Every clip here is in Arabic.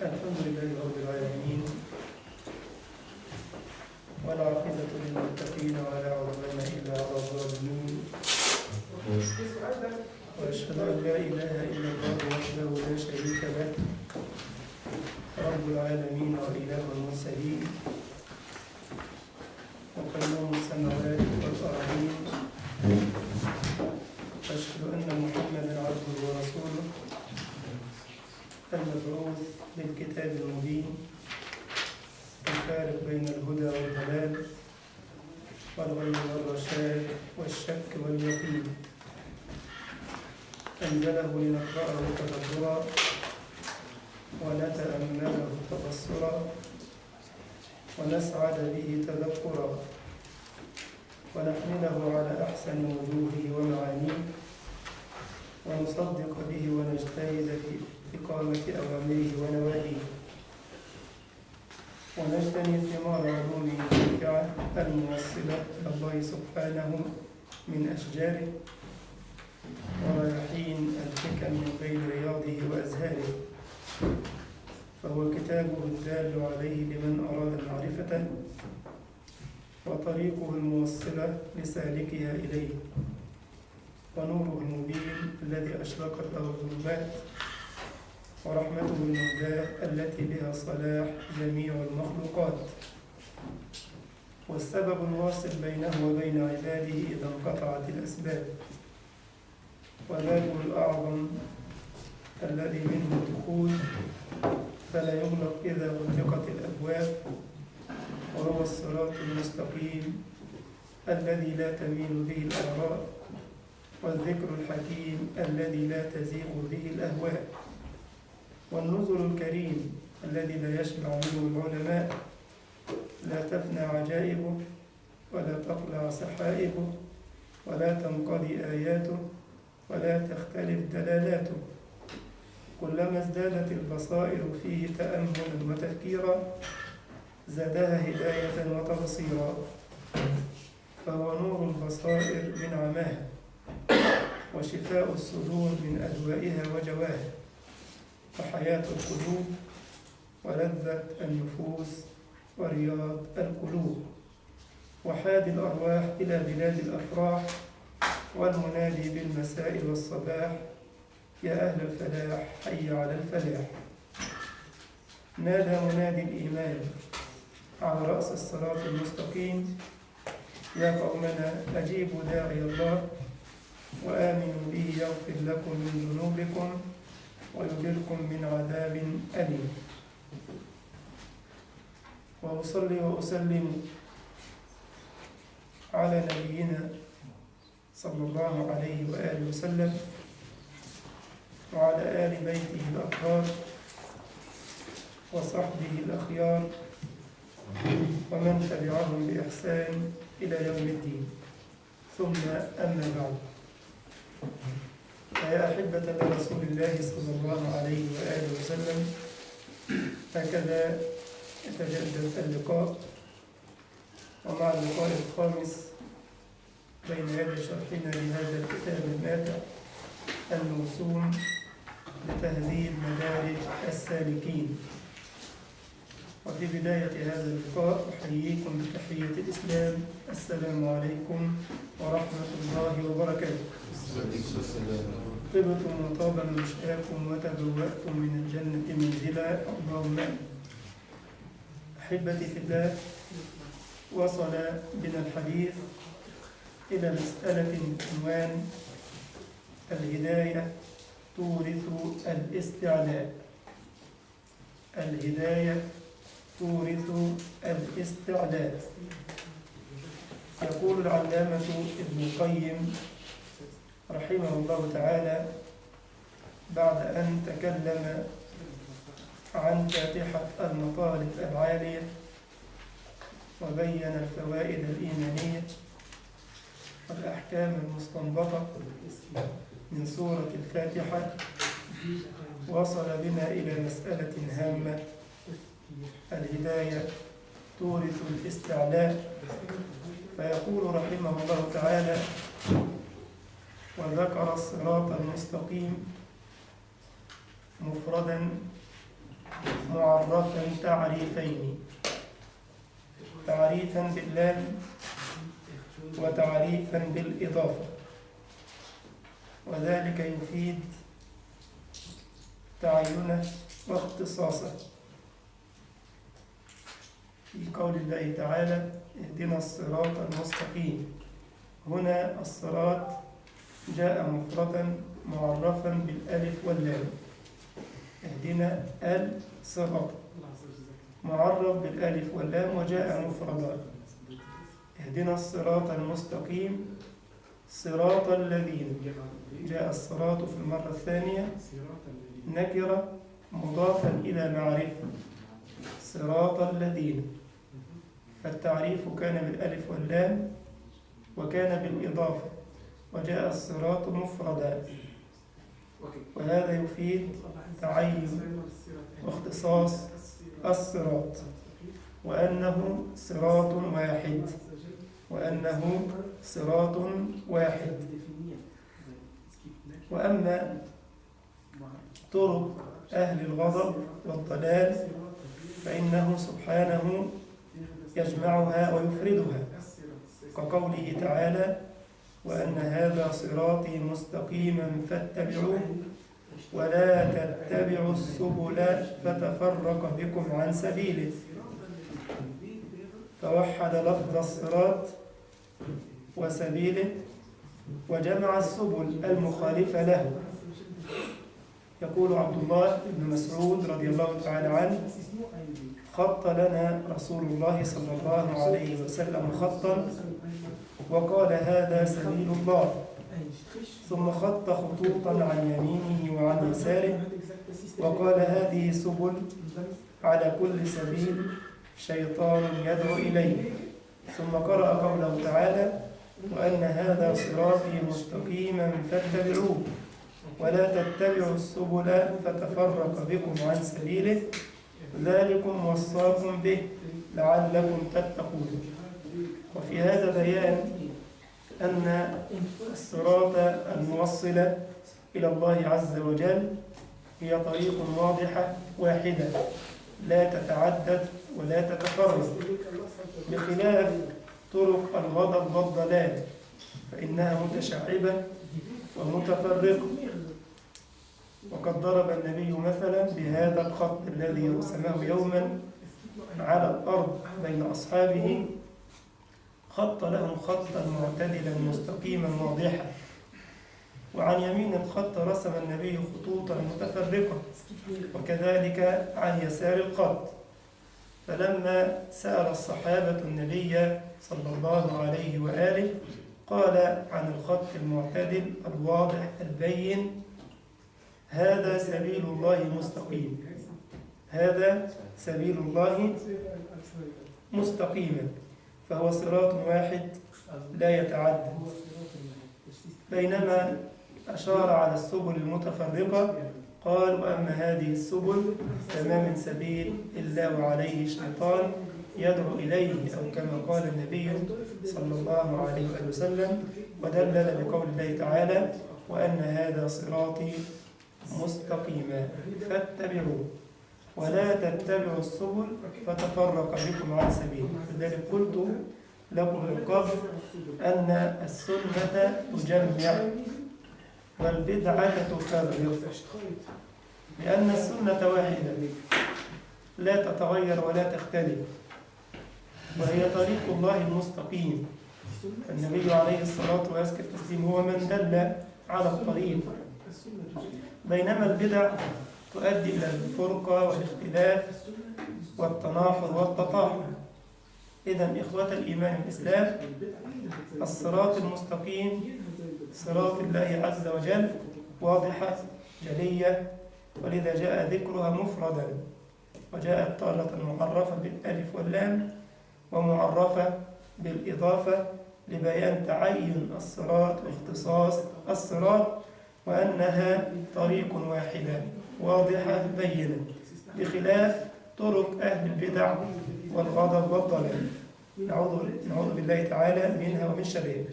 الحمد لله رب العالمين، والعاقبة للمتقين ولا عدوان إلا على الظالمين، وأشهد أن لا إله إلا الله وحده لا شريك له رب العالمين وإله المرسلين وقيوم السماوات والأرضين، وأشهد أن محمدا عبده ورسوله المبعوث بالكتاب المبين الفارق بين الهدى والضلال والغي والرشاد والشك واليقين، أنزله لنقرأه تدبرا ونتأمله تبصرا ونسعد به تذكرا ونحمله على أحسن وجوهه ومعانيه ونصدق به ونجتهد في إقامة أوامره ونواهيه ونجتني ثمار علومه النافعة الموصلة إلى الله سبحانه من أشجاره ورياحين الحكم من بين رياضه وأزهاره، فهو كتابه الدال عليه لمن أراد معرفته وطريقه الموصلة لسالكها إليه ونوره المبين الذي أشرقت له الظلمات ورحمته المهداة التي بها صلاح جميع المخلوقات، والسبب الواصل بينه وبين عباده إذا انقطعت الأسباب، والباب الأعظم الذي منه الدخول فلا يغلق إذا غلقت الأبواب، وهو الصراط المستقيم الذي لا تميل به الآراء، والذكر الحكيم الذي لا تزيغ به الأهواء، والنزل الكريم الذي لا يشبع منه العلماء، لا تفنى عجائبه ولا تقلع سحائبه ولا تنقضي آياته ولا تختلف دلالاته، كلما ازدادت البصائر فيه تأملا وتفكيرا زادها هداية وتبصيرا، فهو نور البصائر من عماها وشفاء الصدور من أدوائها وجواها، وحياة القلوب ولذة النفوس ورياض القلوب، وحادي الأرواح إلى بلاد الأفراح، والمنادي بالمساء والصباح يا أهل الفلاح حي على الفلاح. نادى منادي الإيمان على رأس الصراط المستقيم يا قومنا أجيبوا داعي الله وآمنوا به يغفر لكم من ذنوبكم ويجركم من عذاب أليم. وأصلي وأسلم على نبينا صلى الله عليه وآله وسلم وعلى آل بيته الأطهار وصحبه الأخيار ومن تبعهم بإحسان إلى يوم الدين، ثم أما بعد، فيا أحبة لرسول الله صلى الله عليه وآله وسلم، هكذا يتجدد اللقاء، ومع اللقاء الخامس بين يدي شرحنا لهذا الكتاب الماتع الموسوم بتهذيب مدارج السالكين. وفي بداية هذا اللقاء أحييكم بتحية الإسلام، السلام عليكم ورحمة الله وبركاته. طبتم وطاب مشتاكم وتبوأتم من الجنة منزلا، اللهم آمين. أحبتي في الله، وصل بنا الحديث إلى مسألة عنوان الهداية تورث الاستعلاء. الهداية تورث الاستعلاء. يقول العلامة ابن القيم رحمه الله تعالى بعد أن تكلم عن فاتحة المطالب العالية وبين الفوائد الإيمانية والأحكام المستنبطة من سورة الفاتحة، وصل بنا إلى مسألة هامة: الهداية تورث الاستعلاء. فيقول رحمه الله تعالى: وذكر الصراط المستقيم مفردا معرفا تعريفين، تعريفا باللام وتعريفا بالإضافة، وذلك يفيد تعينه واختصاصه. في قول الله تعالى اهدنا الصراط المستقيم، هنا الصراط جاء مفردا معرفا بالألف واللام. اهدنا الصراط معرف بالألف واللام وجاء مفردا. اهدنا الصراط المستقيم صراط الذين، جاء الصراط في المرة الثانية نكرة مضافا إلى معرفة، صراط الذين، فالتعريف كان بالألف واللام وكان بالإضافة، وجاء الصراط مفردا، وهذا يفيد تعين واختصاص الصراط، وأنه صراط واحد، وأنه صراط واحد. وأما طرق أهل الغضب والضلال فإنه سبحانه يجمعها ويفردها، كقوله تعالى وأن هذا صراطي مستقيما فاتبعوه ولا تتبعوا السبل فتفرق بكم عن سبيله، فوحد لفظ الصراط وسبيله وجمع السبل المخالفة له. يقول عبد الله بن مسعود رضي الله تعالى عنه خط لنا رسول الله صلى الله عليه وسلم خطا وقال هذا سبيل الله، ثم خط خطوطا عن يمينه وعن يساره وقال هذه سبل، على كل سبيل شيطان يدعو إليه، ثم قرأ قوله تعالى وأن هذا صراطي مستقيما فاتبعوه ولا تتبعوا السبل فتفرق بكم عن سبيله ذلكم وصاكم به لعلكم تتقون. وفي هذا بيان أن الصراط الموصل إلى الله عز وجل هي طريق واضحة واحدة لا تتعدد ولا تتفرق، بخلاف طرق الغضب والضلال فإنها متشعبة ومتفرقة. وقد ضرب النبي مثلا بهذا الخط الذي رسمه يوما على الأرض بين أصحابه، خط لهم خطا معتدلا مستقيما واضحا، وعن يمين الخط رسم النبي خطوطا متفرقة، وكذلك عن يسار الخط. فلما سأل الصحابة النبي صلى الله عليه وآله قال عن الخط المعتدل الواضح البين هذا سبيل الله مستقيم، هذا سبيل الله مستقيما، فهو صراط واحد لا يتعدد. بينما أشار على السبل المتفرقة قال وأما هذه السبل فما من سبيل إلا وعليه شيطان يدعو إليه، أو كما قال النبي صلى الله عليه وسلم، ودلل بقول الله تعالى وأن هذا صراطي مستقيما فاتبعوه ولا تتبعوا السبل فتفرق بكم عن سبيله. لذلك قلت لكم من قبل أن السنة تجمع والبدعة تفرق، لأن السنة واحدة لا تتغير ولا تختلف، وهي طريق الله المستقيم. النبي عليه الصلاة والسلام هو من دل على الطريق، بينما البدع تؤدي إلى الفرقة والاختلاف والتناحر والتطاحن. إذن إخوة الإيمان والإسلام، الصراط المستقيم صراط الله عز وجل واضحة جلية، ولذا جاء ذكرها مفردا، وجاءت تارة معرفة بالألف واللام ومعرفة بالإضافة لبيان تعين الصراط واختصاص الصراط، وأنها طريق واحدة واضحة بينة، بخلاف طرق أهل البدع والغضب والضلال. نعوذ بالله تعالى منها ومن شرها.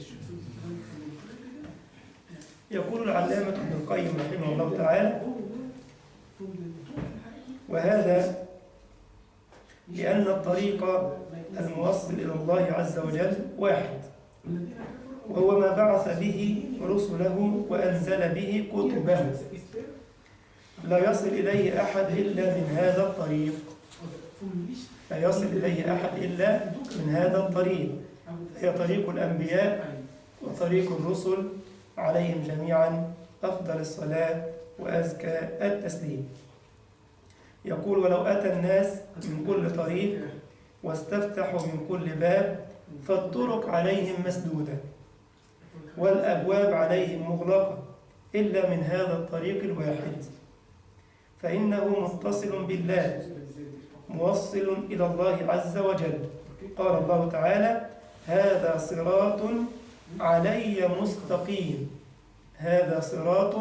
يقول العلامة ابن القيم رحمه الله تعالى وهذا لأن الطريق الموصل إلى الله عز وجل واحد، وهو ما بعث به رسله وأنزل به كتبه، لا يصل إليه أحد إلا من هذا الطريق، لا يصل إليه أحد إلا من هذا الطريق، هي طريق الأنبياء وطريق الرسل عليهم جميعا أفضل الصلاة وأزكى التسليم. يقول: ولو أتى الناس من كل طريق واستفتحوا من كل باب فالطرق عليهم مسدودة والأبواب عليهم مغلقة إلا من هذا الطريق الواحد، فإنه متصل بالله موصل إلى الله عز وجل. قال الله تعالى: هذا صراط علي مستقيم، هذا صراط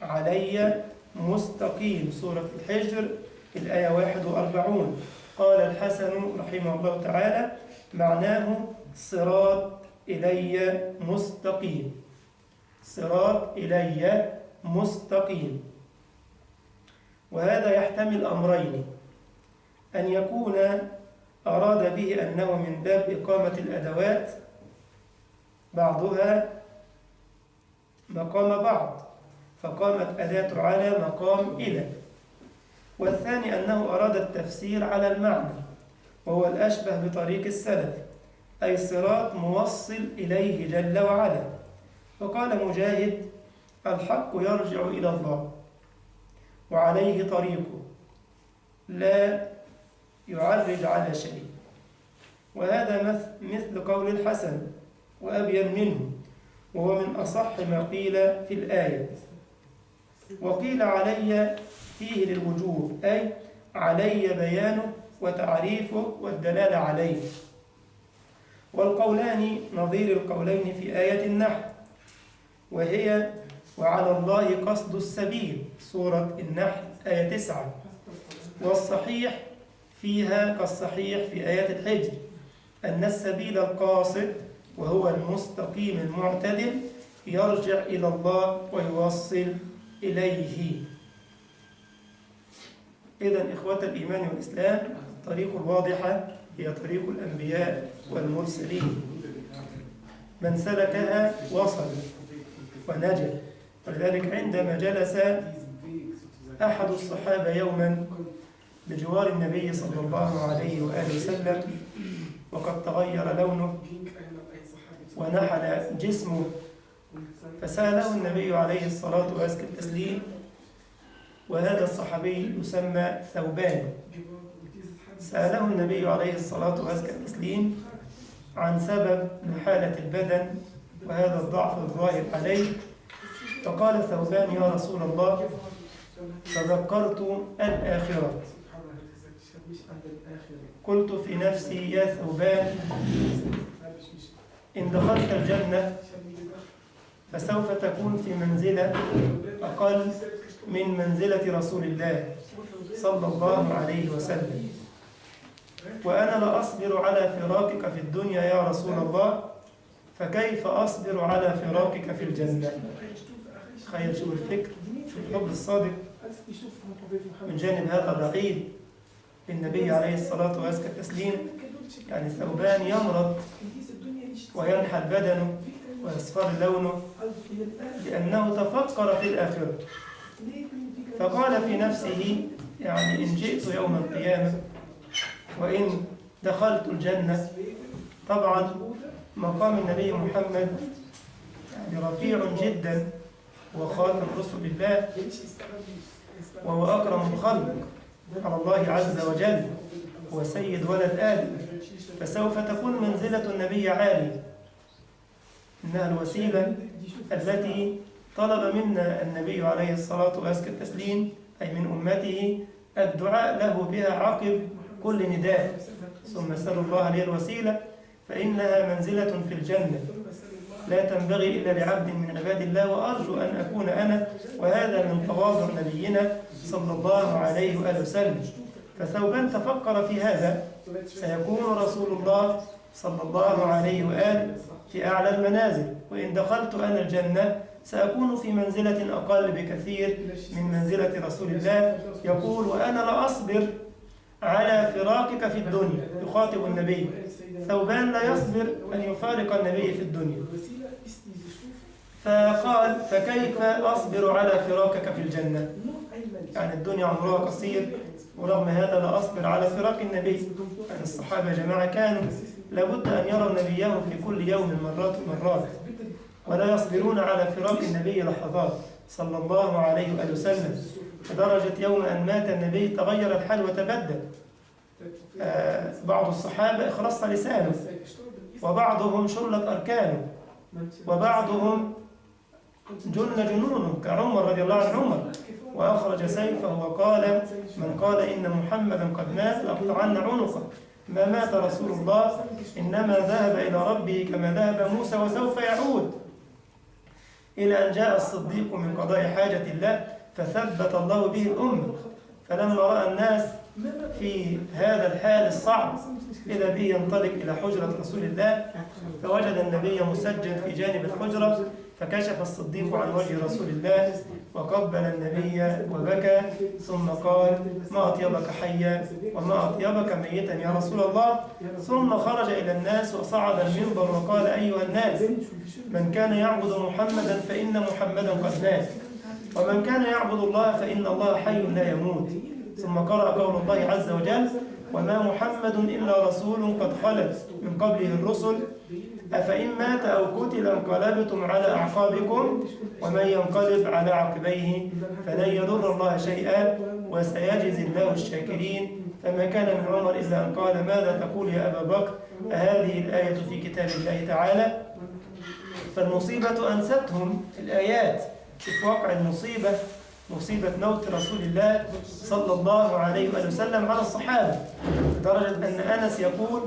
علي مستقيم، سورة الحجر الآية 41. قال الحسن رحمه الله تعالى: معناه صراط إلي مستقيم، صراط إلي مستقيم. وهذا يحتمل أمرين: أن يكون أراد به أنه من باب إقامة الأدوات بعضها مقام بعض، فقامت أداة على مقام إلى. والثاني أنه أراد التفسير على المعنى، وهو الأشبه بطريق السلف، أي صراط موصل إليه جل وعلا. وقال مجاهد: الحق يرجع إلى الله وعليه طريقه، لا يعرج على شيء. وهذا مثل قول الحسن وأبين منه، وهو من أصح ما قيل في الآية. وقيل علي فيه للوجوب، أي علي بيانه وتعريفه والدلالة عليه. والقولان نظير القولين في آية النحل، وهي: وعلى الله قصد السبيل، سورة النحل آية 9. والصحيح فيها كالصحيح في آية الحجر، أن السبيل القاصد وهو المستقيم المعتدل يرجع إلى الله ويوصل إليه. إذن إخوة الإيمان والإسلام، الطريق الواضحة هي طريق الأنبياء والمرسلين، من سلكها وصل ونجا. ولذلك عندما جلس أحد الصحابة يوما بجوار النبي صلى الله عليه وآله وسلم وقد تغير لونه ونحل جسمه، فسأله النبي عليه الصلاة وأزكى التسليم، وهذا الصحابي يسمى ثوبان، سأله النبي عليه الصلاة وأزكى التسليم عن سبب نحالة البدن وهذا الضعف الظاهر عليه، فقال ثوبان: يا رسول الله، تذكرت الآخرة. قلت في نفسي: يا ثوبان، إن دخلت الجنة فسوف تكون في منزلة أقل من منزلة رسول الله صلى الله عليه وسلم، وأنا لا أصبر على فراقك في الدنيا يا رسول الله، فكيف أصبر على فراقك في الجنة؟ تخيل شوف الفكر، شوف الحب الصادق من جانب هذا الرعيل للنبي عليه الصلاة وأزكى التسليم. يعني ثوبان يمرض وينحل بدنه ويصفر لونه لأنه تفكر في الآخرة، فقال في نفسه: يعني إن جئت يوم القيامة وإن دخلت الجنة، طبعا مقام النبي محمد يعني رفيع جدا، وخاتم رسل الله، وهو أكرم الخلق على الله عز وجل، هو سيد ولد آدم، فسوف تكون منزلة النبي عالية. إنها الوسيلة التي طلب منا النبي عليه الصلاة وأزكى التسليم، أي من أمته، الدعاء له بها عقب كل نداء: ثم سألوا الله لي الوسيلة فإنها منزلة في الجنة لا تنبغي إلا لعبد من عباد الله، وأرجو أن أكون أنا، وهذا من تواضع نبينا صلى الله عليه وآله وسلم. فثوبان تفكر في هذا: سيكون رسول الله صلى الله عليه وآله في أعلى المنازل، وإن دخلت أنا الجنة سأكون في منزلة أقل بكثير من منزلة رسول الله. يقول: وأنا لا أصبر على فراقك في الدنيا. يخاطب النبي. ثوبان لا يصبر أن يفارق النبي في الدنيا، فقال: فكيف أصبر على فراقك في الجنة؟ يعني الدنيا عمرها قصير، ورغم هذا لا أصبر على فراق النبي. يعني الصحابة يا جماعة كانوا لابد أن يروا نبيهم في كل يوم مرات ومرات، ولا يصبرون على فراق النبي لحظات صلى الله عليه وآله وسلم، لدرجة يوم أن مات النبي تغير الحال وتبدل. بعض الصحابة اخرس لسانه، وبعضهم شلت أركانه، وبعضهم جن جنونه كعمر رضي الله عن عمر، وأخرج سيفه وقال: من قال إن محمدا قد مات لأقطعن عنقه. ما مات رسول الله، إنما ذهب إلى ربه كما ذهب موسى وسوف يعود. إلى أن جاء الصديق من قضاء حاجة الله فثبت الله به الأمة. فلما رأى الناس في هذا الحال الصعب إذا به ينطلق إلى حجرة رسول الله، فوجد النبي مسجل في جانب الحجرة، فكشف الصديق عن وجه رسول الله وقبل النبي وبكى، ثم قال: ما أطيبك حيا وما أطيبك ميتا يا رسول الله. ثم خرج إلى الناس وصعد المنبر وقال: أيها الناس، من كان يعبد محمدا فإن محمدا قد مات، ومن كان يعبد الله فإن الله حي لا يموت. ثم قرأ قول الله عز وجل: وما محمد إلا رسول قد خلت من قبله الرسل أفإن مات أو قتل انقلبتم على أعقابكم ومن ينقلب على عقبيه فلن يضر الله شيئا وسيجزي الله الشاكرين. فما كان من عمر إلا أن قال: ماذا تقول يا أبا بكر؟ أهذه الآية في كتاب الله تعالى؟ فالمصيبة أنستهم الآيات. شوف واقع المصيبة، مصيبة موت رسول الله صلى الله عليه وآله وسلم على الصحابة، لدرجة أن أنس يقول: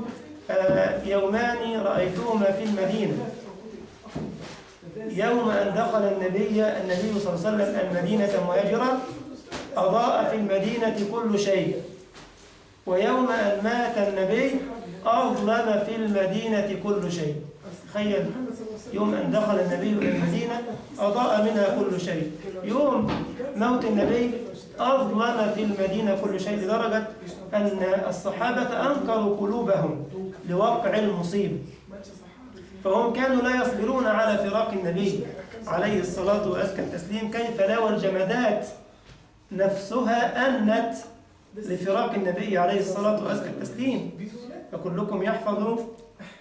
يومان رأيتهما في المدينة. يوم أن دخل النبي صلى الله عليه وسلم المدينة مهاجرا أضاء في المدينة كل شيء، ويوم أن مات النبي أظلم في المدينة كل شيء. تخيل، يوم أن دخل النبي إلى المدينة أضاء منها كل شيء، يوم موت النبي أظلم في المدينة كل شيء، لدرجة أن الصحابة أنكروا قلوبهم لوقع المصيبة، فهم كانوا لا يصبرون على فراق النبي عليه الصلاة وأزكى التسليم. كيف لا والجمادات نفسها أنت لفراق النبي عليه الصلاة وأزكى التسليم. فكلكم يحفظ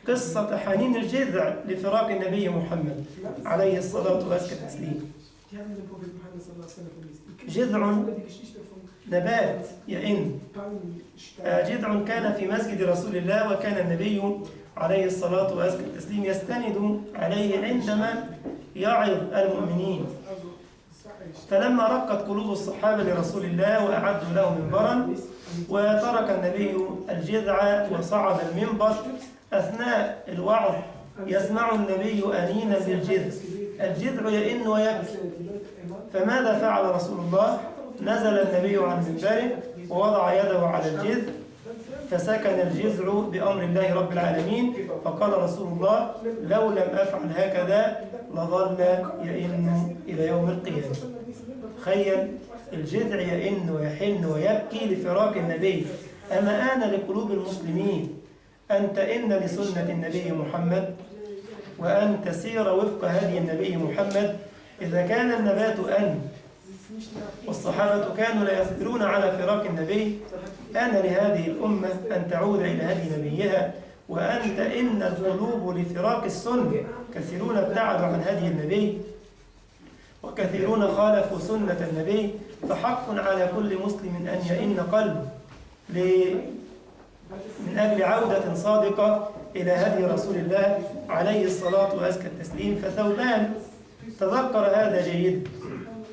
قصة حنين الجذع لفراق النبي محمد عليه الصلاة وأزكى التسليم. جذع نبات يئن، جذع كان في مسجد رسول الله، وكان النبي عليه الصلاة وأزكى التسليم يستند عليه عندما يعظ المؤمنين. فلما رقت قلوب الصحابة لرسول الله وأعدوا له منبرا، وترك النبي الجذع وصعد المنبر، أثناء الوعظ يسمع النبي أنينا للجذع، الجذع يئن ويبكي. فماذا فعل رسول الله؟ نزل النبي عن منبره ووضع يده على الجذع، فسكن الجذع بأمر الله رب العالمين. فقال رسول الله: لو لم أفعل هكذا لظل يئن إلى يوم القيامة. تخيل، الجذع يئن ويحن ويبكي لفراق النبي. أما آن لقلوب المسلمين أن تئن لسنة النبي محمد، وأن تسير وفق هدي النبي محمد. إذا كان النبات أن والصحابة كانوا لا يصبرون على فراق النبي، آن لهذه الأمة أن تعود إلى هدي نبيها، وأن تئن القلوب لفراق السنة. كثيرون ابتعدوا عن هدي النبي، وكثيرون خالفوا سنة النبي، فحق على كل مسلم أن يئن قلبه من أجل عودة صادقة إلى هدي رسول الله عليه الصلاة وأزكى التسليم. فثوبان تذكر هذا جيدا: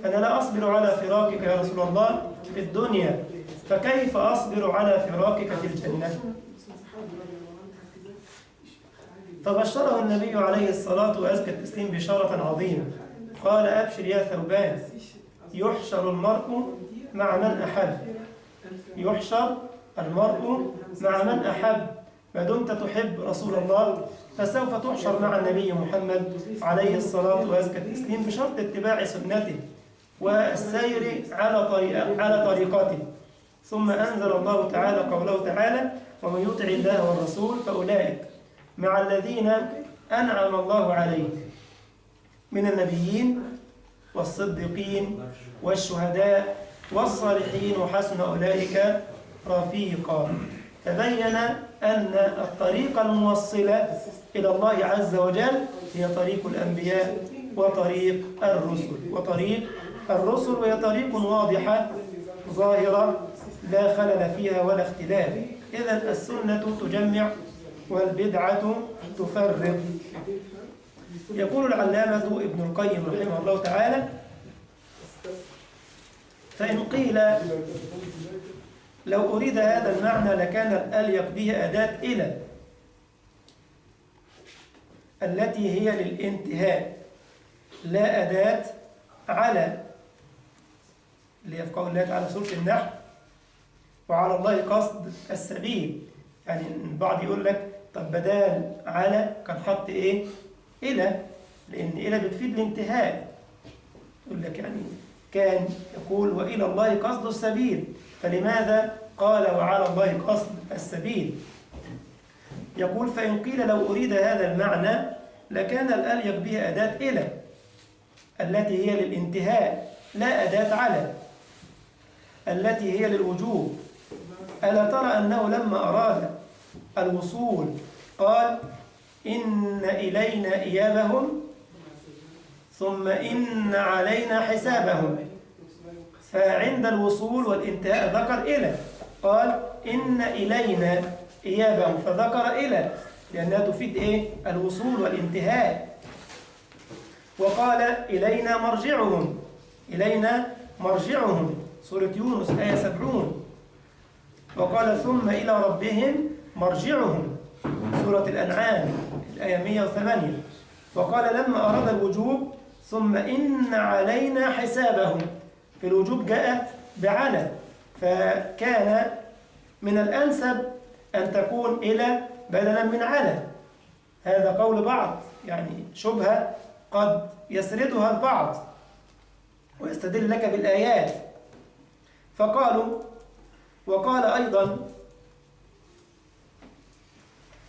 أنا لا أصبر على فراقك يا رسول الله في الدنيا، فكيف أصبر على فراقك في الجنة؟ فبشره النبي عليه الصلاة وأزكى التسليم بشارة عظيمة، قال: أبشر يا ثوبان، يحشر المرء مع من أحب، يحشر المرء مع من أحب، ما دمت تحب رسول الله فسوف تحشر مع النبي محمد عليه الصلاة وأزكى التسليم بشرط اتباع سنته والسير على طريقته. ثم أنزل الله تعالى قوله تعالى: ومن يطع الله والرسول فأولئك مع الذين أنعم الله عليهم من النبيين والصديقين والشهداء والصالحين وحسن أولئك رفيقا. فبين أن الطريق الموصلة إلى الله عز وجل هي طريق الأنبياء وطريق الرسل وهي طريق واضحة ظاهرة لا خلل فيها ولا اختلاف. إذن السنة تجمع والبدعة تفرق. يقول العلامة ابن القيم رحمه الله تعالى: فإن قيل لو أريد هذا المعنى لكان الأليق به أداة إلى التي هي للانتهاء لا أداة على، اللي هي في قول الله تعالى في سورة النحل: وعلى الله قصد السبيل. يعني البعض يقول لك طب بدال على كان حط إيه؟ إلى، لأن إلى بتفيد الانتهاء. يقول لك يعني كان يقول وإلى الله قصد السبيل، فلماذا قال وعلى الله قصد السبيل؟ يقول: فإن قيل لو أريد هذا المعنى لكان الأليق به أداة إلى التي هي للانتهاء لا أداة على التي هي للوجوب. ألا ترى أنه لما أراد الوصول قال: إن إلينا إيابهم ثم إن علينا حسابهم. فعند الوصول والانتهاء ذكر إلى، قال: إن إلينا إيابهم، فذكر إلى لأنها تفيد إيه؟ الوصول والانتهاء. وقال: إلينا مرجعهم سورة يونس آية 70. وقال: ثم إلى ربهم مرجعهم سورة الأنعام الآية 108. وقال لما أراد الوجوب: ثم إن علينا حسابهم. في الوجوب جاء بعلى، فكان من الأنسب أن تكون إلى بدلا من على. هذا قول بعض، يعني شبهة قد يسردها البعض ويستدل لك بالآيات. فقالوا: وقال أيضا: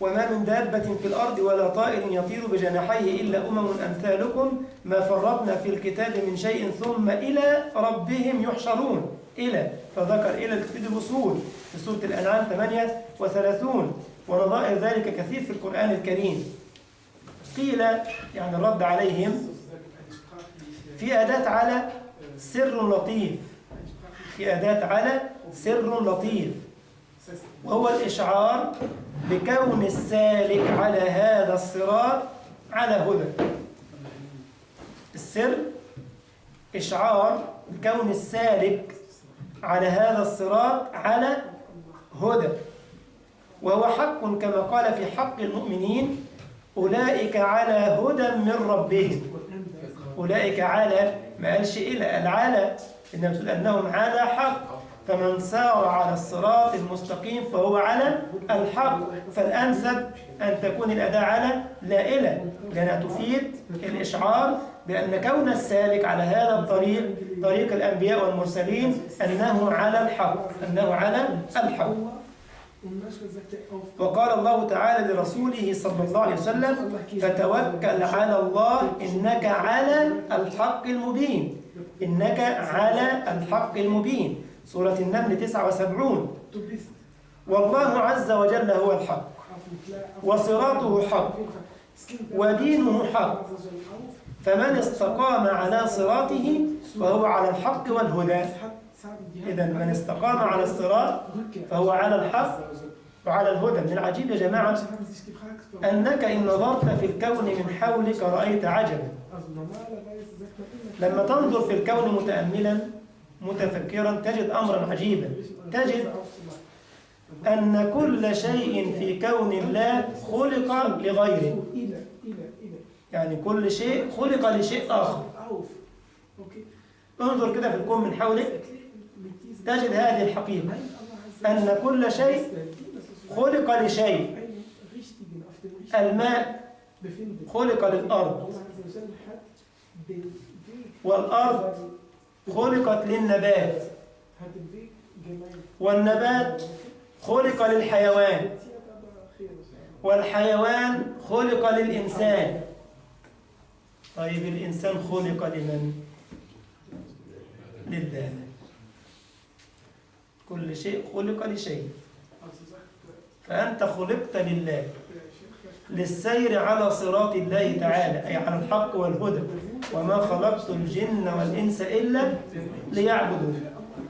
وما من دابة في الأرض ولا طائر يطير بجناحيه إلا أمم أمثالكم ما فرطنا في الكتاب من شيء ثم إلى ربهم يحشرون. إلى، فذكر إلى تفيد الوصول في سورة الأنعام 38. ونظائر ذلك كثير في القرآن الكريم. قيل يعني الرد عليهم: في أداة على سر لطيف، في أداة على سر لطيف، وهو الإشعار بكون السالك على هذا الصراط على هدى. السر إشعار بكون السالك على هذا الصراط على هدى، وهو حق كما قال في حق المؤمنين: أولئك على هدى من ربهم. أولئك على، ما قالش إلى العلى، إنما تقول أنهم على حق. فمن سار على الصراط المستقيم فهو على الحق. فالأنسب أن تكون الأداة على لا إلى، لأنها تفيد الإشعار بأن كون السالك على هذا الطريق، طريق الأنبياء والمرسلين، أنه على الحق، أنه على الحق. وقال الله تعالى لرسوله صلى الله عليه وسلم: فتوكل على الله إنك على الحق المبين. إنك على الحق المبين، سورة النمل 79. والله عز وجل هو الحق، وصراطه حق، ودينه حق، فمن استقام على صراطه فهو على الحق والهدى. إذن من استقام على الصراط فهو على الحق وعلى الهدى. من العجيب يا جماعة أنك إن نظرت في الكون من حولك رأيت عجبا. لما تنظر في الكون متأملا متفكرا تجد أمرا عجيبا. تجد أن كل شيء في كون الله خلق لغيره، يعني كل شيء خلق لشيء آخر. انظر كده في الكون من حولك تجد هذه الحقيقة، أن كل شيء خلق لشيء الماء خلق للأرض، والأرض خلقت للنبات، والنبات خلق للحيوان، والحيوان خلق للإنسان. طيب الإنسان خلق لمن؟ لله. كل شيء خلق لشيء، فأنت خلقت لله، للسير على صراط الله تعالى، أي على الحق والهدى. وما خلقت الجن والإنس إلا ليعبدون.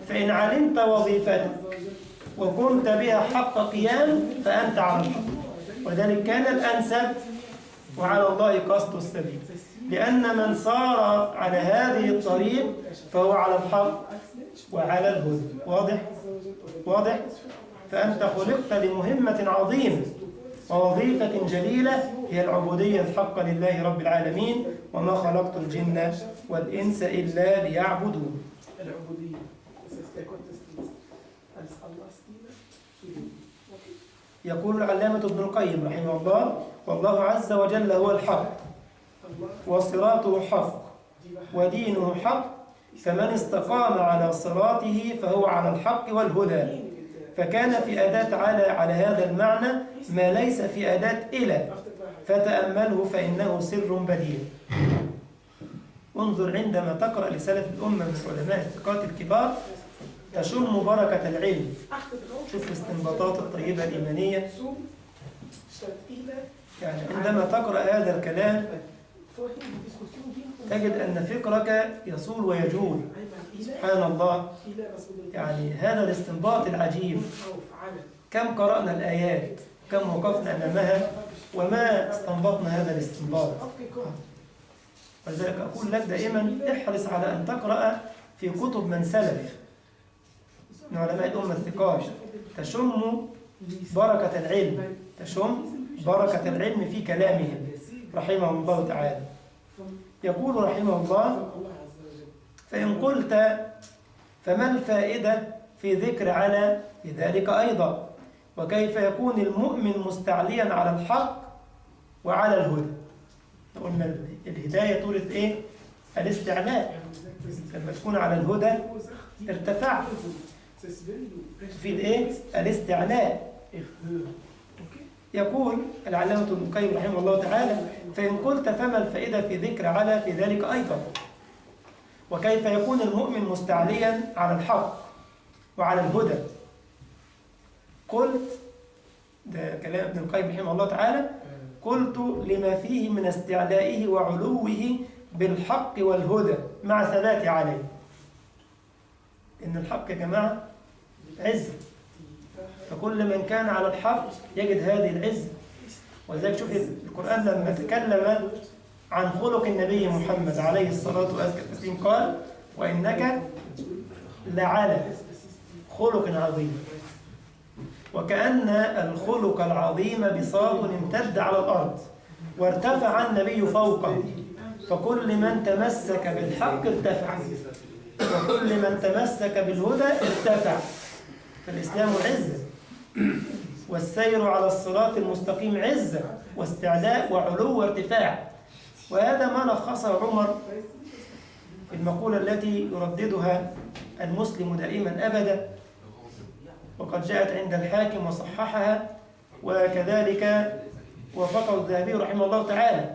فإن علمت وظيفتك وقمت بها حق قيام فأنت على الحق، وذلك كان الأنسب، وعلى الله قصد السبيل. لأن من صار على هذه الطريق فهو على الحق وعلى الهدى. واضح؟ واضح؟ فأنت خلقت لمهمة عظيمة ووظيفة جليلة، هي العبودية الحق لله رب العالمين. وما خلقت الجن والإنس إلا ليعبدون. العبودية يقول العلامة ابن القيم رحمه الله: والله عز وجل هو الحق، وصراطه حق، ودينه حق، فمن استقام على صراطه فهو على الحق والهدى. فكان في أداة على هذا المعنى ما ليس في أداة إلى، فتأمله فإنه سر بديع. انظر عندما تقرأ لسلف الأمة من علماء الثقات الكبار تشم بركة العلم. شوف الاستنباطات الطيبة الإيمانية. يعني عندما تقرأ هذا الكلام تجد أن فكرك يصول ويجول. سبحان الله، يعني هذا الاستنباط العجيب. كم قرأنا الآيات، كم وقفنا أمامها، وما استنبطنا هذا الاستنباط. ولذلك أقول لك دائما احرص على أن تقرأ في كتب من سلف من علماء الأمة الثقات، تشم بركة العلم، تشم بركة العلم في كلامهم رحمه الله تعالى. يقول رحمه الله: فإن قلت فما الفائدة في ذكر على في ذلك أيضا؟ وكيف يكون المؤمن مستعليا على الحق وعلى الهدى؟ قلنا الهداية تورث إيه؟ الاستعلاء. لما تكون على الهدى ارتفع في إيه؟ الاستعلاء. يقول العلامة ابن القيم رحمه الله تعالى: فإن قلت فما الفائدة في ذكر على في ذلك أيضا؟ وكيف يكون المؤمن مستعليا على الحق وعلى الهدى؟ قلت، ده كلام ابن القيم رحمه الله تعالى، قلت لما فيه من استعلائه وعلوه بالحق والهدى مع ثبات عليه. إن الحق يا جماعة عز، فكل من كان على الحق يجد هذه العز. ولذلك شوف القرآن لما تكلم عن خلق النبي محمد عليه الصلاة والسلام قال: وإنك لعلى خلق عظيم. وكأن الخلق العظيم بساط امتد على الأرض وارتفع النبي فوقه، فكل من تمسك بالحق ارتفع، وكل من تمسك بالهدى ارتفع. فالإسلام عزة، والسير على الصراط المستقيم عزة واستعلاء وعلو وارتفاع. وهذا ما لخصه عمر في المقولة التي يرددها المسلم دائما أبدا، وقد جاءت عند الحاكم وصححها، وكذلك وفقه الذهبي رحمه الله تعالى.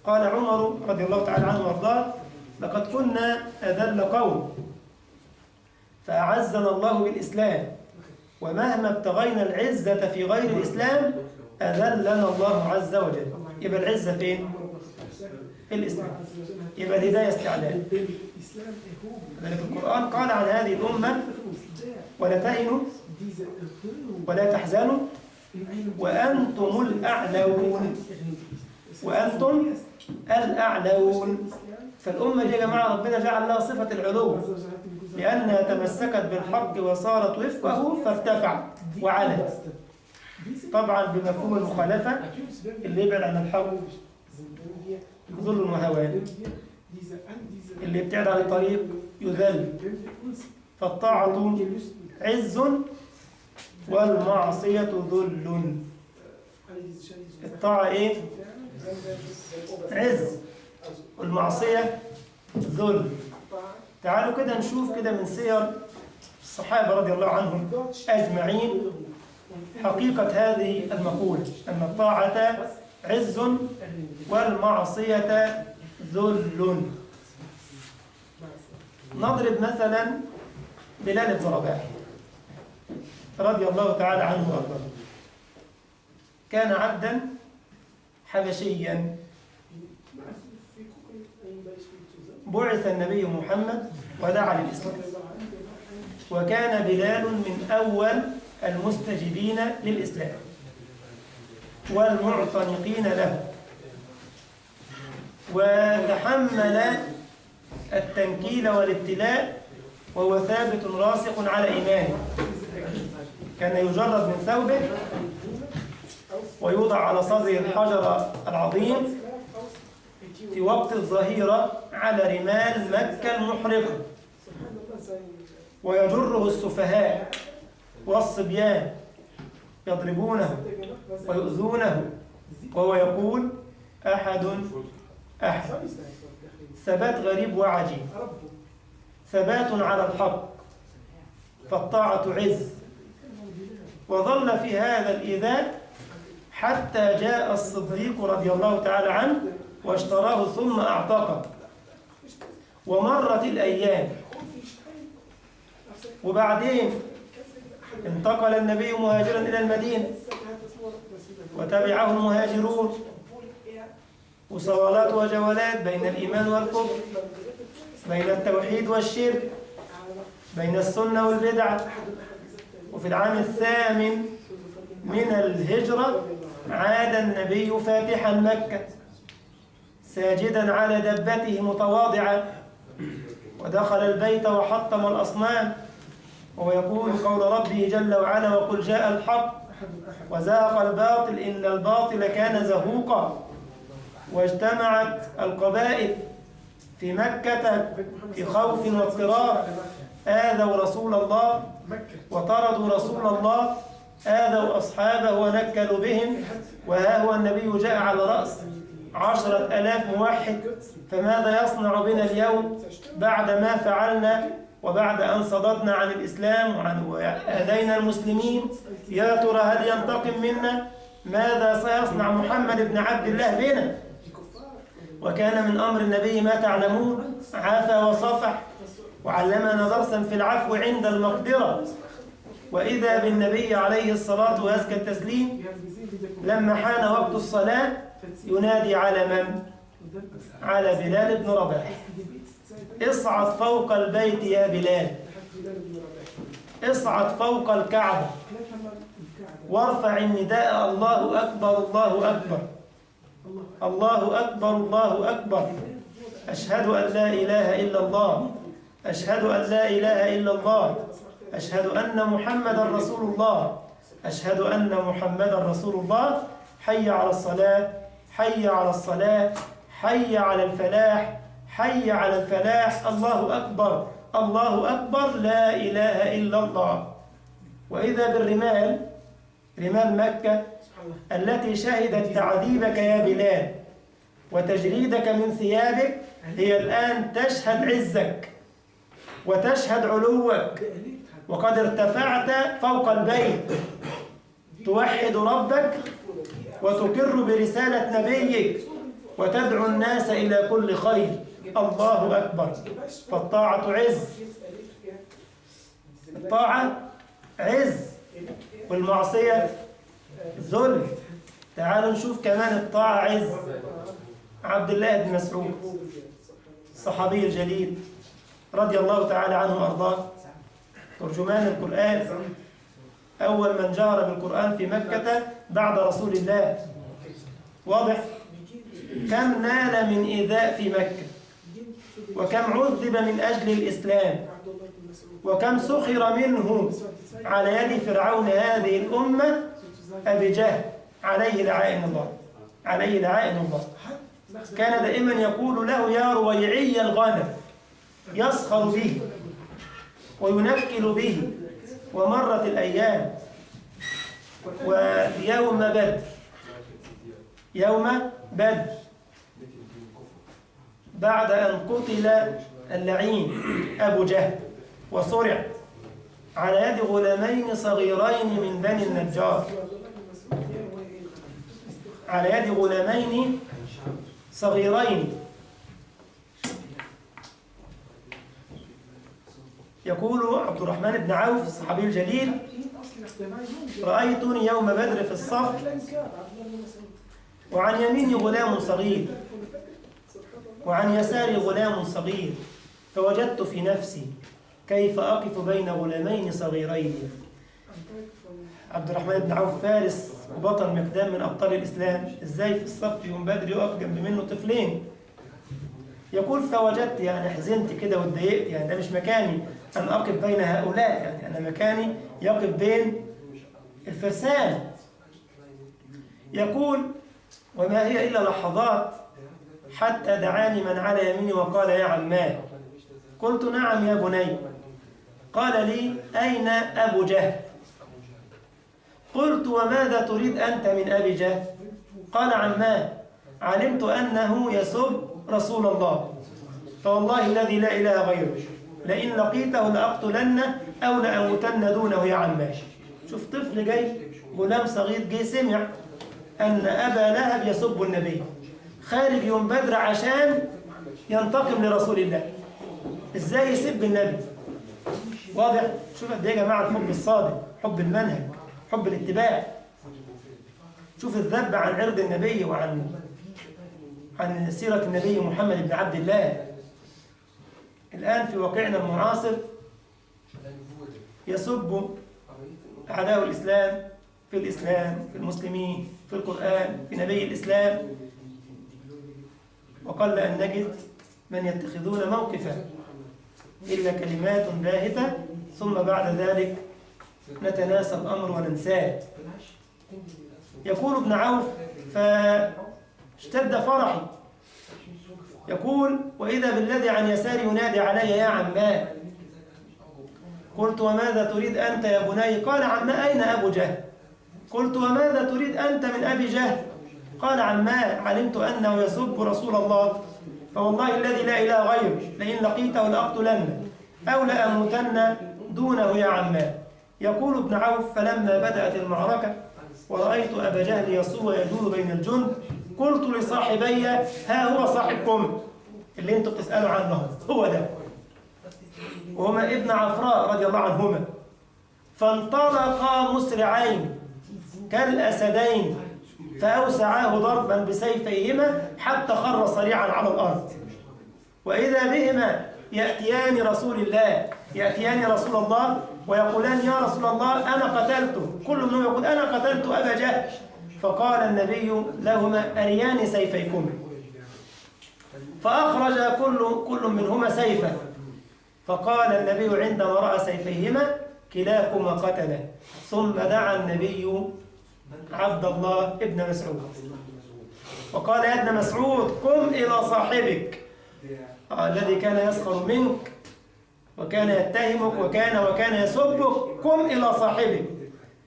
قال عمر رضي الله تعالى عنه وارضاه: لقد كنا أذل قوم فأعزنا الله بالإسلام، ومهما ابتغينا العزة في غير الإسلام أذلنا الله عز وجل. يبقى العزة فين؟ في الإسلام. يبقى الهداية استعلاء. لذلك القرآن قال عن هذه الأمة: ولا تهنوا ولا تحزنوا وأنتم الأعلون، وأنتم الأعلون. فالأمة دي يا جماعة ربنا جعل لها صفة العلو، لأنها تمسكت بالحق وصارت وفقه فارتفعت وعلت. طبعا بمفهوم المخالفة، اللي يبعد عن الحق ذل وهوان، اللي يبتعد عن الطريق يذل. فالطاعة عز والمعصية ذل. الطاعة إيه؟ عز، والمعصية ذل. تعالوا كده نشوف كده من سير الصحابة رضي الله عنهم أجمعين حقيقة هذه المقولة، أن الطاعة عز والمعصية ذل. نضرب مثلا بلال بن رباح رضي الله تعالى عنه وارضاه. كان عبدا حبشيا، بعث النبي محمد ودعا للإسلام، وكان بلال من أول المستجيبين للإسلام والمعتنقين له، وتحمل التنكيل والابتلاء وهو ثابت راسخ على إيمانه. كان يجرد من ثوبه ويوضع على صدره الحجر العظيم في وقت الظهيرة على رمال مكة المحرقة، ويجره السفهاء والصبيان يضربونه ويؤذونه، وهو يقول أحد أحد. ثبات غريب وعجيب، ثبات على الحق، فالطاعة عز. وظل في هذا الإيذاء حتى جاء الصديق رضي الله تعالى عنه واشتراه ثم أعتقه، ومرت الأيام، وبعدين انتقل النبي مهاجرا إلى المدينة وتبعه المهاجرون، وصوالات وجولات بين الإيمان والكفر، بين التوحيد والشرك، بين السنة والبدعة. وفي العام 8 من الهجرة عاد النبي فاتحا مكة ساجدا على دبته متواضعا، ودخل البيت وحطم الأصنام، ويقول قول ربه جل وعلا: وقل جاء الحق وزهق الباطل إن الباطل كان زهوقا. واجتمعت القبائل في مكة في خوف واضطراب، آذوا رسول الله وطردوا رسول الله، آذوا أصحابه ونكلوا بهم، وها هو النبي جاء على رأس 10,000 موحد. فماذا يصنع بنا اليوم بعد ما فعلنا وبعد أن صددنا عن الإسلام وآذينا المسلمين؟ يا ترى هل ينتقم منا؟ ماذا سيصنع محمد بن عبد الله بنا؟ وكان من أمر النبي ما تعلمون، عفا وصفح وعلمنا درسا في العفو عند المقدرة. وإذا بالنبي عليه الصلاة وأزكى التسليم لما حان وقت الصلاة ينادي على من؟ على بلال بن رباح: اصعد فوق البيت يا بلال، اصعد فوق الكعبة وارفع النداء: الله أكبر الله أكبر الله أكبر الله أكبر، أشهد أن لا إله إلا الله، أشهد أن لا إله إلا الله، أشهد أن محمدا رسول الله، أشهد أن محمدا رسول الله. حي على الصلاة، حي على الصلاة، حي على الفلاح، حي على الفلاح، الله أكبر الله أكبر، لا إله إلا الله. وإذا بالرمال، رمال مكة التي شهدت تعذيبك يا بلال وتجريدك من ثيابك، هي الآن تشهد عزك وتشهد علوك، وقد ارتفعت فوق البيت توحد ربك وتقر برسالة نبيك وتدعو الناس إلى كل خير. الله أكبر. فالطاعة عز، الطاعة عز والمعصية ذل. تعالوا نشوف كمان الطاعة عز. عبد الله بن مسعود الصحابي الجليل رضي الله تعالى عنه وأرضاه، ترجمان القرآن، أول من جهر بالقرآن في مكة بعد رسول الله. واضح؟ كم نال من إيذاء في مكة، وكم عذب من أجل الإسلام، وكم سخر منه على يد فرعون هذه الأمة أبي جهل عليه لعائن الله، عليه لعائن الله. كان دائما يقول له: يا رويعي الغنم، يسخر به وينكل به. ومرت الأيام، ويوم بدر يوم بدر بعد أن قتل اللعين أبو جهل وصرع على يد غلامين صغيرين من بني النجار، على يد غلامين صغيرين. يقول عبد الرحمن بن عوف الصحابي الجليل: رأيتني يوم بدر في الصف وعن يميني غلام صغير وعن يساري غلام صغير، فوجدت في نفسي كيف أقف بين غلامين صغيرين. عبد الرحمن بن عوف فارس وبطل مقدام من أبطال الإسلام، إزاي في الصف يوم بدر يقف جنب منه طفلين؟ يقول فوجدت، يعني حزنت كده واتضايقت، يعني ده مش مكاني أن أقف بين هؤلاء، يعني أنا مكاني يقف بين الفرسان. يقول وما هي إلا لحظات حتى دعاني من على يميني وقال: يا عماه. قلت: نعم يا بني. قال لي: أين أبو جهل؟ قلت: وماذا تريد أنت من أبي جهل؟ قال: عماه، علمت أنه يسب رسول الله، فوالله الذي لا إله غيره لئن لقيته لأقتلنه أو لأموتن دونه يا عماه. شوف طفل جاي، غلام صغير جاي سمع أن أبا لهب يسب النبي، خارج يوم بدر عشان ينتقم لرسول الله. إزاي يسب النبي؟ واضح؟ شوف قد إيه يا جماعة الحب الصادق، حب المنهج، حب الاتباع. شوف الذب عن عرض النبي وعن سيرة النبي محمد بن عبد الله. الآن في واقعنا المعاصر يسب أعداء الإسلام في الإسلام، في المسلمين، في القرآن، في نبي الإسلام، وقل أن نجد من يتخذون موقفا إلا كلمات باهتة ثم بعد ذلك نتناسى الأمر وننساه. يقول ابن عوف فاشتد فرحي، يقول: وإذا بالذي عن يساري ينادي علي: يا عماه. قلت: وماذا تريد أنت يا بني؟ قال: عماه، أين أبو جهل؟ قلت: وماذا تريد أنت من أبي جهل؟ قال: عماه، علمت أنه يسب رسول الله، فوالله الذي لا إله غيره لئن لقيته لأقتلنه أو لأموتن دونه يا عماه. يقول ابن عوف فلما بدأت المعركة ورأيت أبا جهل يصوم ويجول بين الجند، قلت لصاحبي: ها هو صاحبكم اللي انتم بتسألوا عنه، هو ده. وهما ابن عفراء رضي الله عنهما، فانطلقا مسرعين كالأسدين فأوسعاه ضربا بسيفيهما حتى خر صريعا على الأرض. وإذا بهما يأتيان رسول الله ويقولان: يا رسول الله أنا قتلته. كل منهم يقول: أنا قتلت أبا جهل. فقال النبي لهما: أريان سيفيكم. فأخرج كل منهما سيفا، فقال النبي عندما رأى سيفيهما: كلاكما قتله. ثم دعا النبي عبد الله ابن مسعود وقال: يا ابن مسعود، قم إلى صاحبك الذي كان يسخر منك وكان يتهمك وكان يسبك، قم إلى صاحبك.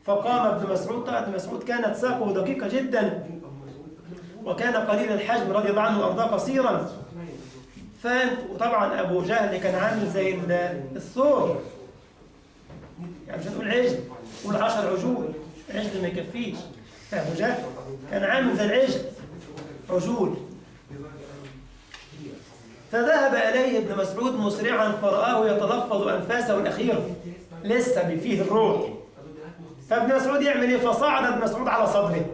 فقام ابن مسعود. طبعا ابن مسعود كانت ساقه دقيقة جدا وكان قليل الحجم رضي الله عنه وأرضاه قصيرا. وطبعا أبو جهل كان عامل زي الثور، يعني مش هنقول عجل، نقول 10 عجول، عجل ما يكفيش. أبو جهل كان عامل زي العجل، عجول. فذهب إليه ابن مسعود مسرعا فرآه يتلفظ أنفاسه الأخيرة، لسه فيه الروح. فابن مسعود يعمل إيه؟ فصعد ابن مسعود على صدره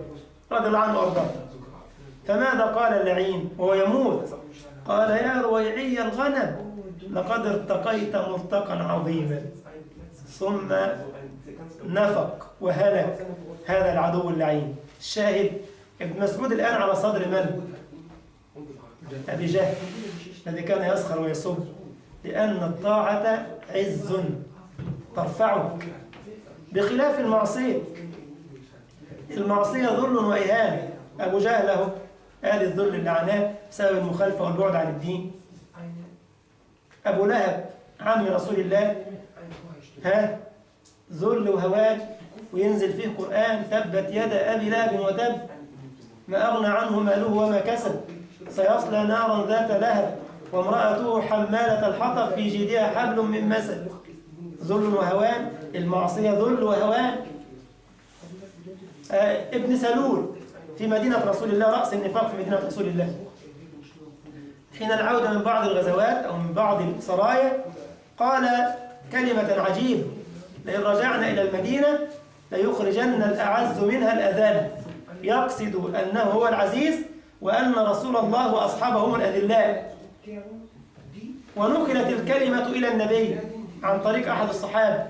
رضي الله عنه وأرضاه. فماذا قال اللعين وهو يموت؟ قال: يا رويعي الغنم، لقد ارتقيت مرتقا عظيما. ثم نفق وهلك هذا العدو اللعين. الشاهد ابن مسعود الآن على صدر من؟ أبي جهل الذي كان يسخر ويسب، لأن الطاعة عز ترفعك بخلاف المعصية. المعصية ذل وإهانة. أبو جهل له آل الذل اللي عناه بسبب المخالفة والبعد عن الدين. أبو لهب عم رسول الله، ذل وهوان، وينزل فيه قرآن: تبت يد أبي لهب وتب ما أغنى عنه ماله وما كسب سيصلى نارا ذات لهب وامرأته حمالة الحطب في جيدها حبل من مسد. ذل وهوان، المعصية ذل وهوان. ابن سلول في مدينة رسول الله، رأس النفاق في مدينة رسول الله، حين العودة من بعض الغزوات أو من بعض السرايا قال كلمة عجيبة: لئن رجعنا إلى المدينة ليخرجن الأعز منها الأذل، يقصد أنه هو العزيز وأن رسول الله وأصحابه هم الأذلاء. ونقلت الكلمة إلى النبي عن طريق أحد الصحابة،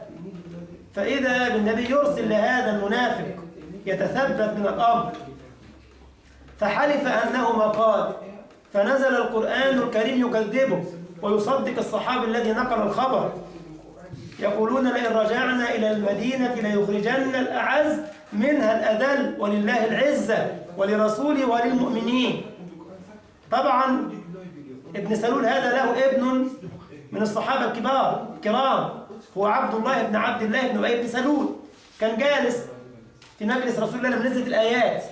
فإذا بالنبي يرسل لهذا المنافق يتثبت من الأمر، فحلف أنه ما قال، فنزل القرآن الكريم يكذبه ويصدق الصحابي الذي نقل الخبر، يقولون لئن رجعنا إلى المدينة ليخرجن الأعز منها الأذل ولله العزة ولرسوله وللمؤمنين. طبعا ابن سلول هذا له ابن من الصحابة الكرام، هو عبد الله بن عبد الله بن أبي بن سلول، كان جالس في مجلس رسول الله لما نزلت الآيات،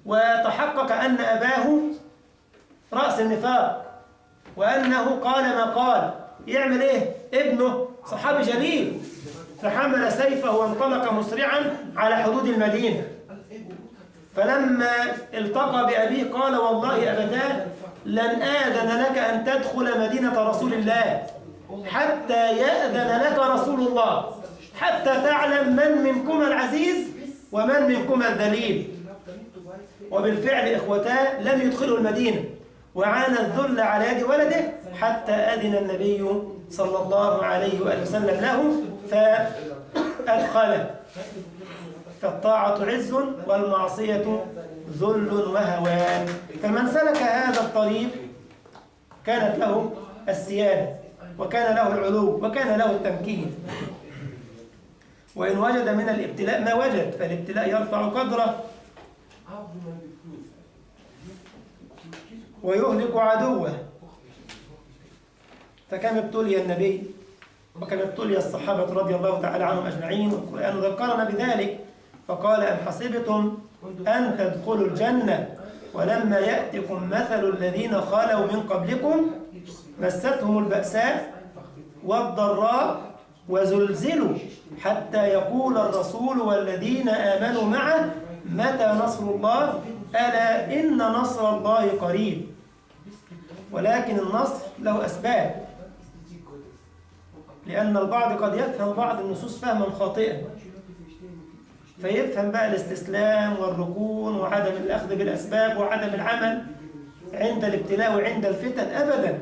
وتحقق أن أباه رأس النفاق وأنه قال ما قال. يعمل إيه؟ ابنه صحابي جليل، فحمل سيفه وانطلق مسرعا على حدود المدينة، فلما التقى بأبيه قال: والله أبتاه لن آذن لك أن تدخل مدينة رسول الله حتى يأذن لك رسول الله، حتى تعلم من منكما العزيز ومن منكما الذليل. وبالفعل إخوتاه لم يدخلوا المدينة، وعانى الذل على يد ولده حتى أذن النبي صلى الله عليه وآله وسلم له فأدخله. فالطاعة عز والمعصية ذل وهوان. فمن سلك هذا الطريق كانت له السيادة وكان له العلو وكان له التمكين. وإن وجد من الابتلاء ما وجد، فالابتلاء يرفع قدره ويهلك عدوه. فكم ابتلي النبي وكم ابتلي الصحابة رضي الله تعالى عنهم أجمعين، والقرآن ذكرنا بذلك فقال: أم حسبتم أن تدخلوا الجنة ولما يأتكم مثل الذين خلوا من قبلكم مستهم البأساء والضراء وزلزلوا حتى يقول الرسول والذين آمنوا معه متى نصر الله ألا إن نصر الله قريب. ولكن النصر له أسباب، لأن البعض قد يفهم بعض النصوص فهما خاطئا، فيفهم بقى الاستسلام والركون وعدم الأخذ بالأسباب وعدم العمل عند الابتلاء وعند الفتن. أبدا.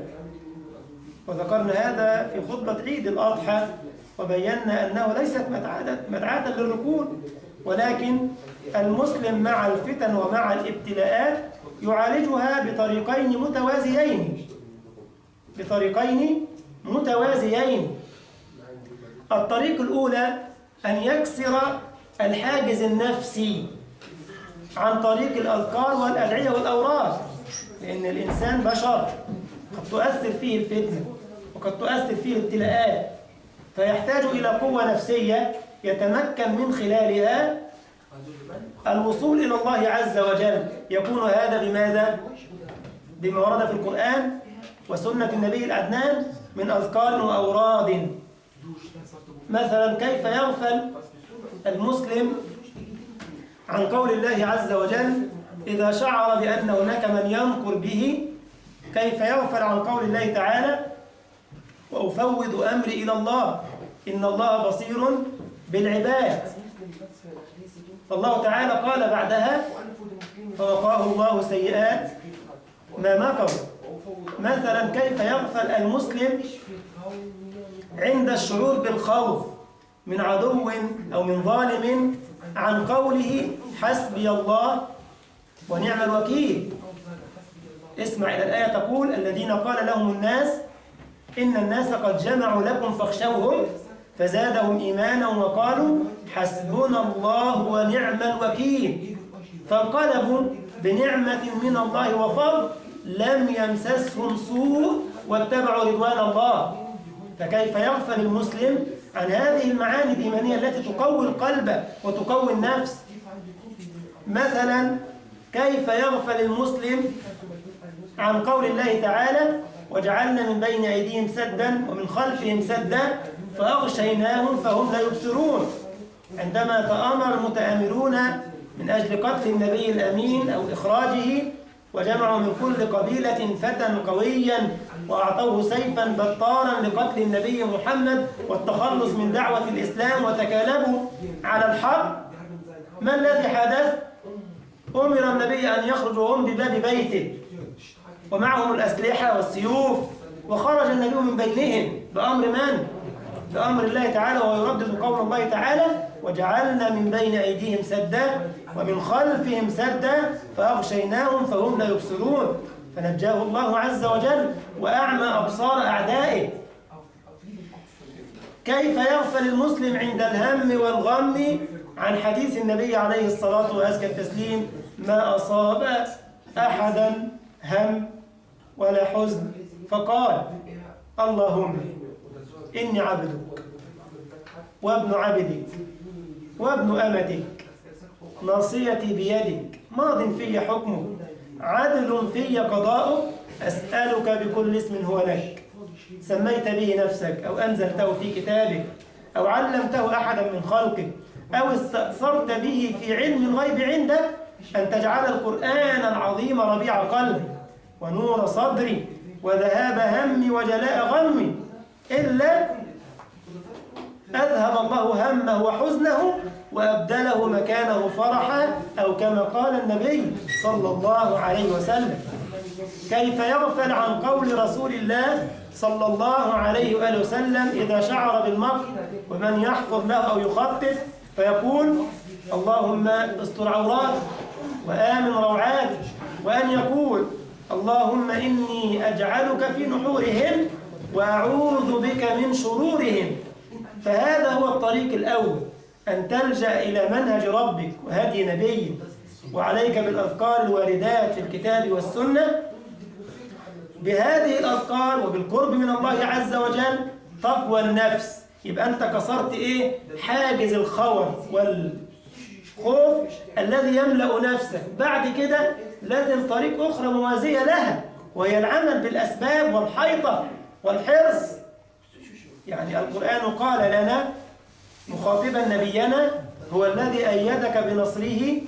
وذكرنا هذا في خطبة عيد الأضحى وبينا أنه ليست مدعاة للركون، ولكن المسلم مع الفتن ومع الابتلاءات يعالجها بطريقين متوازيين. الطريق الأولى أن يكسر الحاجز النفسي عن طريق الأذكار والأدعية والأوراد، لأن الإنسان بشر قد تؤثر فيه الفتنة وقد تؤثر فيه الابتلاءات، فيحتاج إلى قوة نفسية يتمكن من خلالها الوصول إلى الله عز وجل. يكون هذا بماذا؟ بما ورد في القرآن وسنة النبي العدنان من أذكار وأوراد. مثلا كيف يغفل المسلم عن قول الله عز وجل إذا شعر بأن هناك من ينكر به؟ كيف يغفل عن قول الله تعالى وأفوض أمري إلى الله إن الله بصير بالعباد؟ فالله تعالى قال بعدها فوقاه الله سيئات ما مكروا. مثلا كيف يغفل المسلم عند الشعور بالخوف من عدو أو من ظالم عن قوله حسبي الله ونعم الوكيل؟ اسمع إلى الآية تقول الذين قال لهم الناس إن الناس قد جمعوا لكم فاخشوهم فزادهم إيمانا وقالوا حسبنا الله ونعم الوكيل، فانقلبوا بنعمة من الله وفضل لم يمسسهم سوء واتبعوا رضوان الله. فكيف يغفل المسلم عن هذه المعاني الإيمانية التي تقوي القلب وتقوي النفس؟ مثلا كيف يغفل المسلم عن قول الله تعالى وجعلنا من بين أيديهم سدا ومن خلفهم سدا فأغشيناهم فهم لا يبصرون، عندما تآمر المتآمرون من أجل قتل النبي الأمين أو إخراجه وجمعوا من كل قبيلة فتى قويا وأعطوه سيفا بطارا لقتل النبي محمد والتخلص من دعوة الإسلام وتكالبوا على الحق، ما الذي حدث؟ أمر النبي أن يخرجوا هم بباب بيته ومعهم الأسلحة والسيوف، وخرج النبي من بينهم بأمر من؟ بأمر الله تعالى، ويردد قول الله تعالى وجعلنا من بين أيديهم سدا ومن خلفهم سدا فأغشيناهم فهم لا يبصرون، فنجاه الله عز وجل وأعمى أبصار أعدائه. كيف يغفل المسلم عند الهم والغم عن حديث النبي عليه الصلاة وأزكى التسليم ما أصاب أحدا هم ولا حزن فقال اللهم إني عبدك وابن عبدك وابن أمتك ناصيتي بيدك ماض في حكمك عدل في قضاؤك أسألك بكل اسم هو لك سميت به نفسك أو أنزلته في كتابك أو علمته أحدا من خلقك أو استأثرت به في علم الغيب عندك أن تجعل القرآن العظيم ربيع قلبي ونور صدري وذهاب همي وجلاء غمي إلا أذهب الله همه وحزنه وأبدله مكانه فرحا أو كما قال النبي صلى الله عليه وسلم. كيف يغفل عن قول رسول الله صلى الله عليه وآله وسلم إذا شعر بالمكر ومن يحفظ له أو يخطط فيقول اللهم استر عوراتي وآمن روعاتي، وأن يقول اللهم إني أجعلك في نحورهم وأعوذ بك من شرورهم. فهذا هو الطريق الأول، أن تلجأ إلى منهج ربك وهدي نبيك، وعليك بالأذكار الواردات في الكتاب والسنة. بهذه الأذكار وبالقرب من الله عز وجل تقوى النفس، يبقى أنت كسرت إيه؟ حاجز الخور والخوف الذي يملأ نفسك. بعد كده لازم طريق أخرى موازية لها، وهي العمل بالأسباب والحيطة والحرص. يعني القرآن قال لنا مخاطبا نبينا هو الذي أيدك بنصره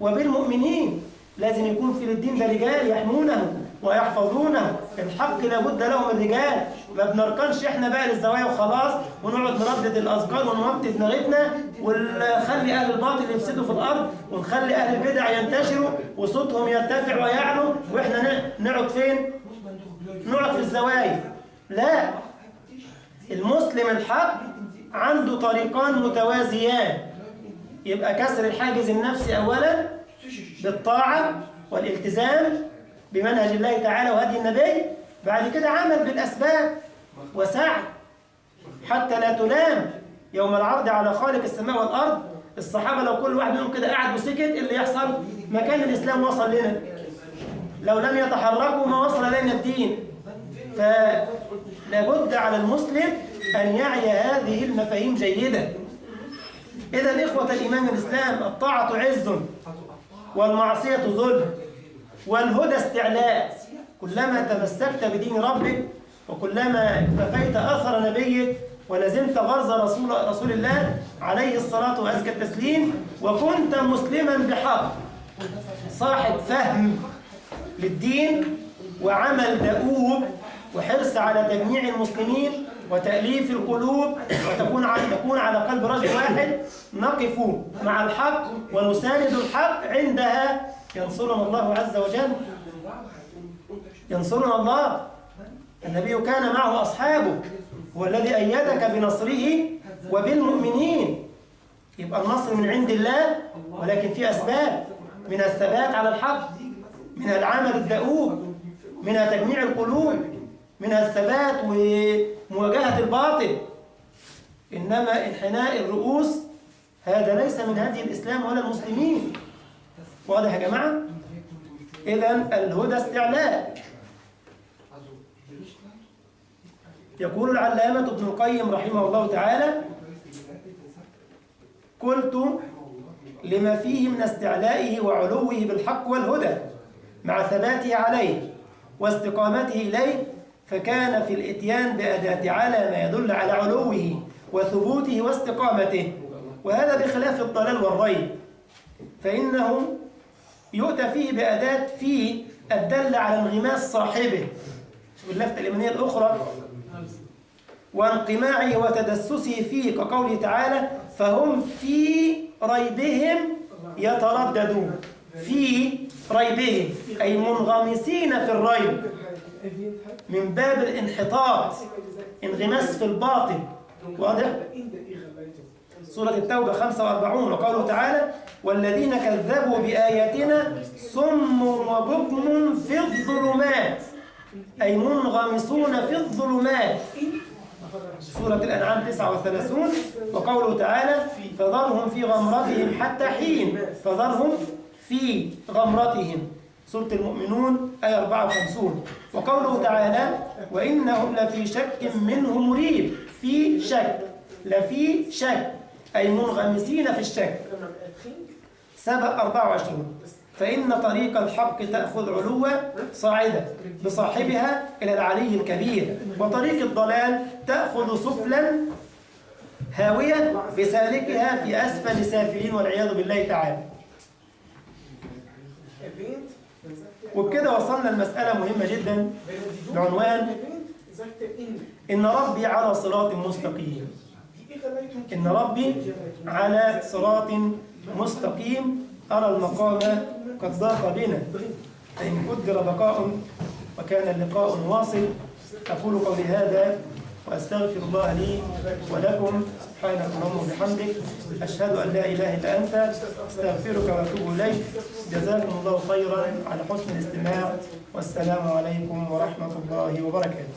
وبالمؤمنين. لازم يكون في الدين ده رجال يحمونه ويحفظونه. الحق لابد له من رجال، ما بنركنش احنا بقى للزوايا وخلاص ونقعد نردد الأذكار ونوطي دماغتنا ونخلي أهل الباطل يفسدوا في الأرض ونخلي أهل البدع ينتشروا وصوتهم يرتفع ويعلو، وإحنا نقعد فين؟ نقعد في الزوايا. لا، المسلم الحق عنده طريقان متوازيان، يبقى كسر الحاجز النفسي أولا بالطاعة والالتزام بمنهج الله تعالى وهدي النبي، بعد كده عمل بالأسباب وسعي حتى لا تلام يوم العرض على خالق السماء والأرض. الصحابة لو كل واحد منهم كده قاعد وسكت اللي يحصل؟ ما كان الإسلام وصل لنا. لو لم يتحركوا ما وصل لنا الدين. فلابد على المسلم أن يعي هذه المفاهيم جيدا. إذا إخوة الإيمان الإسلام، الطاعة عز والمعصية ذل والهدى استعلاء. كلما تمسكت بدين ربك وكلما اكتفيت أثر نبيك ولزمت غرز رسول الله عليه الصلاة وأزكى التسليم وكنت مسلما بحق صاحب فهم للدين وعمل دؤوب وحرص على تجميع المسلمين وتأليف القلوب وتكون على قلب رجل واحد، نقف مع الحق ونساند الحق، عندها ينصرنا الله عز وجل. ينصرنا الله. النبي كان معه أصحابه، هو الذي أيدك بنصره وبالمؤمنين. يبقى النصر من عند الله، ولكن في أسباب، من الثبات على الحق، من العمل الدؤوب، من تجميع القلوب، من الثبات ومواجهة الباطل. إنما انحناء الرؤوس هذا ليس من هدي الإسلام ولا المسلمين. واضح يا جماعة؟ إذن الهدى استعلاء. يقول العلامة ابن القيم رحمه الله تعالى: قلت لما فيه من استعلائه وعلوه بالحق والهدى مع ثباته عليه واستقامته إليه، فكان في الإتيان بأداة على ما يدل على علوه وثبوته واستقامته، وهذا بخلاف الضلال والريب، فإنه يؤتى فيه بأداة في الدل على انغماس صاحبه، شوف اللفتة الإيمانية الأخرى، وانقماعه وتدسسه فيه، كقوله تعالى فهم في ريبهم يترددون، في ريبهم أي منغمسين في الريب من باب الانحطاط، انغماس في الباطل. واضح؟ سورة التوبة 45 وقوله تعالى والذين كذبوا بآياتنا صم وبكم في الظلمات، أي منغمسون في الظلمات. سورة الأنعام 39 وقوله تعالى فذرهم في غمرتهم حتى حين، فذرهم في غمرتهم. سورة المؤمنون آية 54 وقوله تعالى وإنهم لفي شك منه مريب، في شك، لفي شك أي منغمسين في الشك. سبأ 24 فإن طريق الحق تأخذ علوا صاعدا بصاحبها إلى العلي الكبير، وطريق الضلال تأخذ سفلا هاوية بسالكها في أسفل سافلين والعياذ بالله تعالى. وبكده وصلنا لمسألة مهمة جدا بعنوان إن ربي على صراط مستقيم. إن ربي على صراط مستقيم. أرى المقام قد ضاق بنا، فإن قدر بقاء وكان اللقاء واصل. أقول قولي هذا وأستغفر الله لي ولكم، سبحانك اللهم وبحمدك، أشهد أن لا إله إلا أنت، أستغفرك وأتوب إليك. جزاكم الله خيرا على حسن الاستماع، والسلام عليكم ورحمة الله وبركاته.